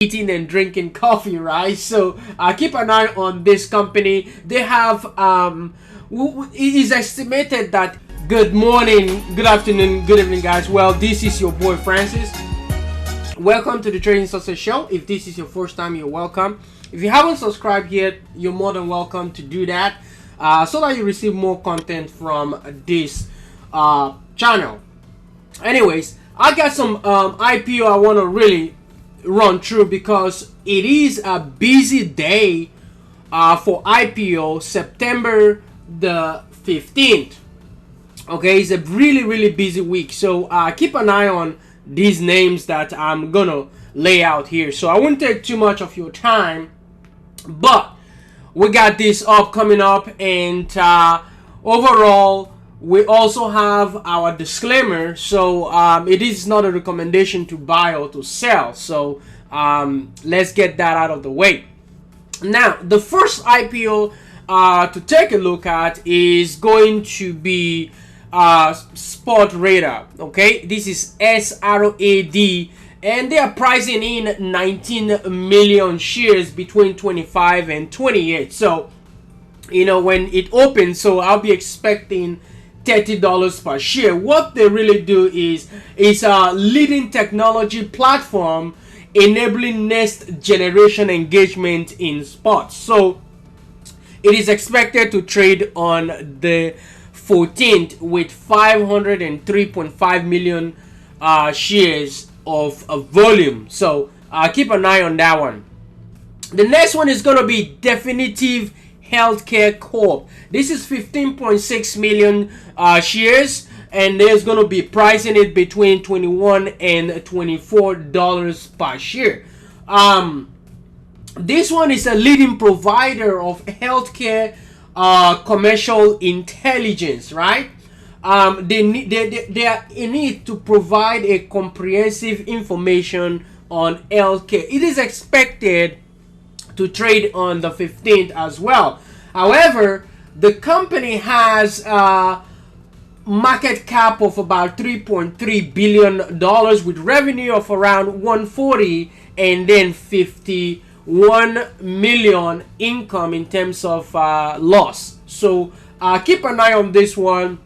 eating and drinking coffee, right? So keep an eye on this company. They have it is estimated that good morning, good afternoon, good evening, guys. Well, this is your boy Francis. Welcome to the Trading Success Show. If this is your first time, you're welcome. If you haven't subscribed yet, you're more than welcome to do that, so that you receive more content from this channel. Anyways, I got some IPO I want to really run through because it is a busy day for IPO, September the 15th. Okay, it's a really busy week, so keep an eye on these names that I'm gonna lay out here. So I won't take too much of your time, but we got this coming up, and overall we also have our disclaimer. So it is not a recommendation to buy or to sell, so let's get that out of the way. Now, the first IPO to take a look at is going to be Spot Radar. Okay, this is SRAD, and they are pricing in 19 million shares between 25 and 28. So you know, when it opens, so I'll be expecting $30 per share. What they really do is a leading technology platform enabling next generation engagement in sports. So it is expected to trade on the 14th with 503.5 million shares of volume. So keep an eye on that one. The next one is going to be Definitive Healthcare Corp. This is 15.6 million shares, and there's going to be pricing it between $21 and $24 per share. This one is a leading provider of healthcare commercial intelligence, right? They are in it to provide a comprehensive information on healthcare. It is expected to trade on the 15th as well. However, the company has a market cap of about $3.3 billion with revenue of around 140 and then 51 million income in terms of loss. So keep an eye on this one.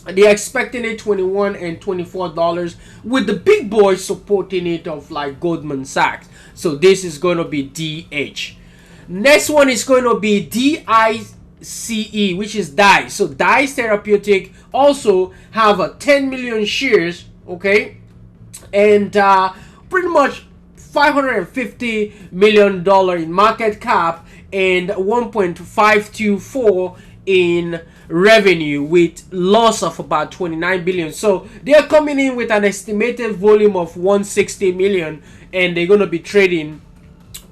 They're expecting it $21 and $24 with the big boys supporting it of like Goldman Sachs. So this is going to be DH. Next one is going to be DICE, which is DICE. So DICE Therapeutic also have a 10 million shares, okay, and pretty much $550 million in market cap and 1.524 in revenue with loss of about 29 billion. So they are coming in with an estimated volume of 160 million, and they're going to be trading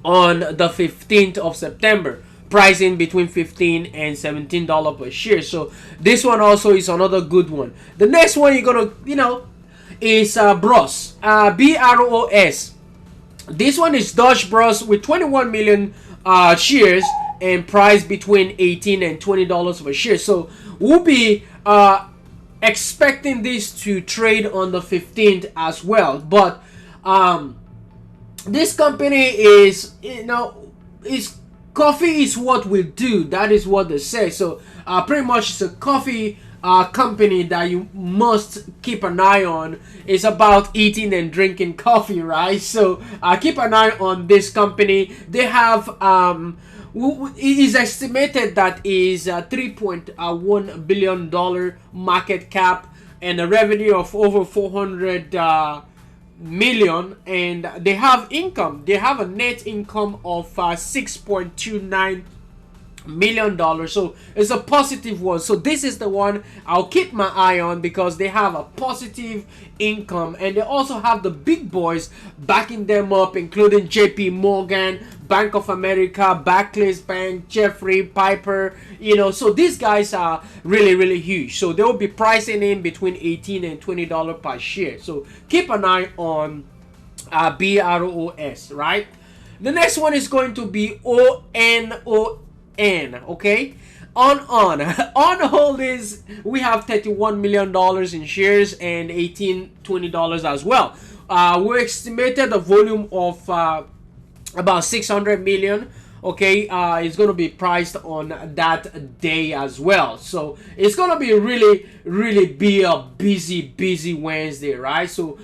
on the 15th of September, pricing between $15 and $17 per share. So this one also is another good one. The next one you're gonna, is Bros, BROS. This one is Dutch Bros with 21 million shares and price between $18 and $20 per share. So we'll be expecting this to trade on the 15th as well. But this company is, is coffee is what we do. That is what they say. So pretty much it's a coffee company that you must keep an eye on. It's about eating and drinking coffee, right? So keep an eye on this company. They have it is estimated that is $3.1 billion market cap and a revenue of over 400 million, and they have income. They have a net income of $6.29 million. So it's a positive one. So this is the one I'll keep my eye on because they have a positive income, and they also have the big boys backing them up, including JP Morgan, Bank of America, Barclays Bank, Jeffrey, Piper, so these guys are really huge. So they will be pricing in between $18 and $20 per share. So keep an eye on BROS, right? The next one is going to be ONON, okay? On Holdings, we have $31 million in shares and $18-20 as well. We estimated a volume of about 600 million. Okay, it's gonna be priced on that day as well, so it's gonna be really be a busy Wednesday, right? So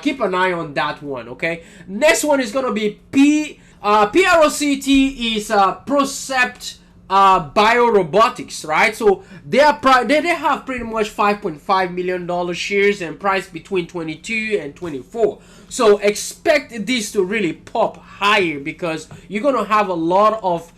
keep an eye on that one. Okay, next one is gonna be PROCT is Procept biorobotics, right? So they have pretty much $5.5 million shares and price between 22 and 24. So expect this to really pop higher because you're gonna have a lot of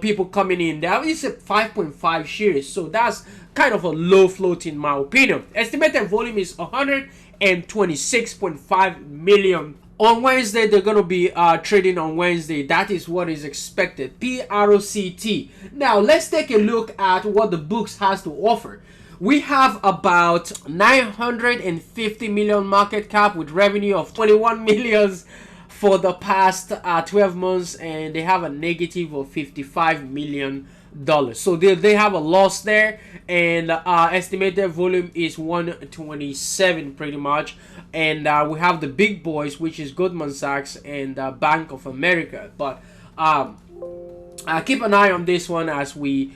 people coming in. That is a 5.5 shares, so that's kind of a low float in my opinion. Estimated volume is 126.5 million. On Wednesday, they're going to be trading on Wednesday. That is what is expected. PROCT. Now, let's take a look at what the books has to offer. We have about 950 million market cap with revenue of 21 million for the past 12 months, and they have a negative of 55 million dollars. So they have a loss there, and estimated volume is 127 pretty much. And we have the big boys, which is Goldman Sachs and Bank of America. But keep an eye on this one as we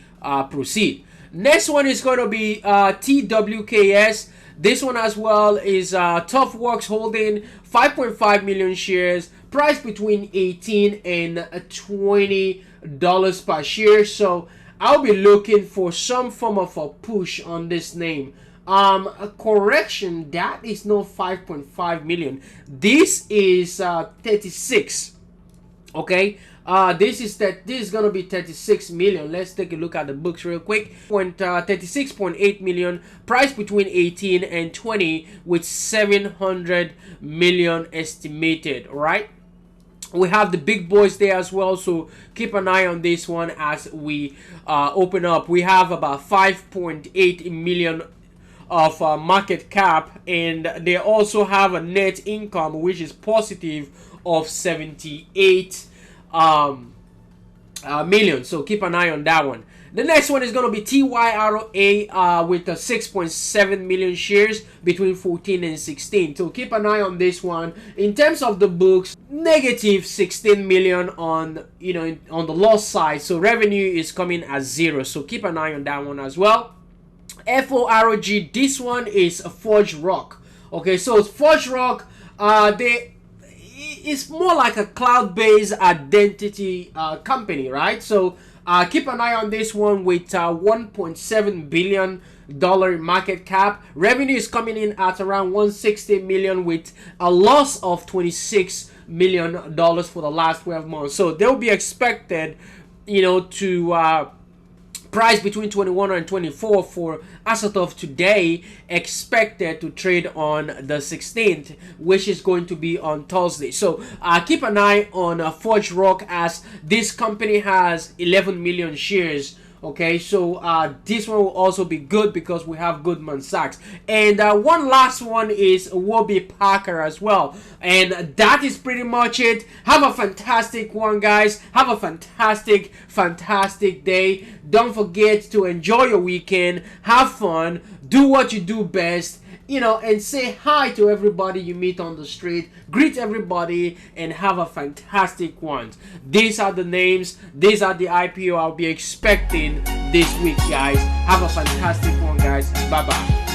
proceed. Next one is going to be TWKS. This one as well is ToughWorks holding 5.5 million shares, price between 18 and 20 dollars per share. So I'll be looking for some form of a push on this name. A correction, that is not 5.5 million. This is 36. Okay, this is gonna be 36 million. Let's take a look at the books real quick. 36.8 million, price between 18 and 20 with 700 million estimated, right? We have the big boys there as well, so keep an eye on this one as we open up. We have about 5.8 million of market cap, and they also have a net income which is positive of 78 million. So keep an eye on that one. The next one is going to be TYRA with 6.7 million shares between 14 and 16. So keep an eye on this one. In terms of the books, negative 16 million on on the loss side. So revenue is coming at 0. So keep an eye on that one as well. FORG, this one is a Forge Rock. Okay, so Forge Rock, it's more like a cloud-based identity company, right? So keep an eye on this one with $1.7 billion market cap. Revenue is coming in at around 160 million with a loss of $26 million for the last 12 months. So they'll be expected, to price between 21 and 24 for as of today, expected to trade on the 16th, which is going to be on Thursday. So keep an eye on Forge Rock, as this company has 11 million shares. Okay, so this one will also be good because we have Goldman Sachs. And one last one is Warby Parker as well. And that is pretty much it. Have a fantastic one, guys. Have a fantastic day. Don't forget to enjoy your weekend. Have fun. Do what you do best. And say hi to everybody you meet on the street. Greet everybody and have a fantastic one. These are the names. These are the IPO I'll be expecting this week, guys. Have a fantastic one, guys. Bye-bye.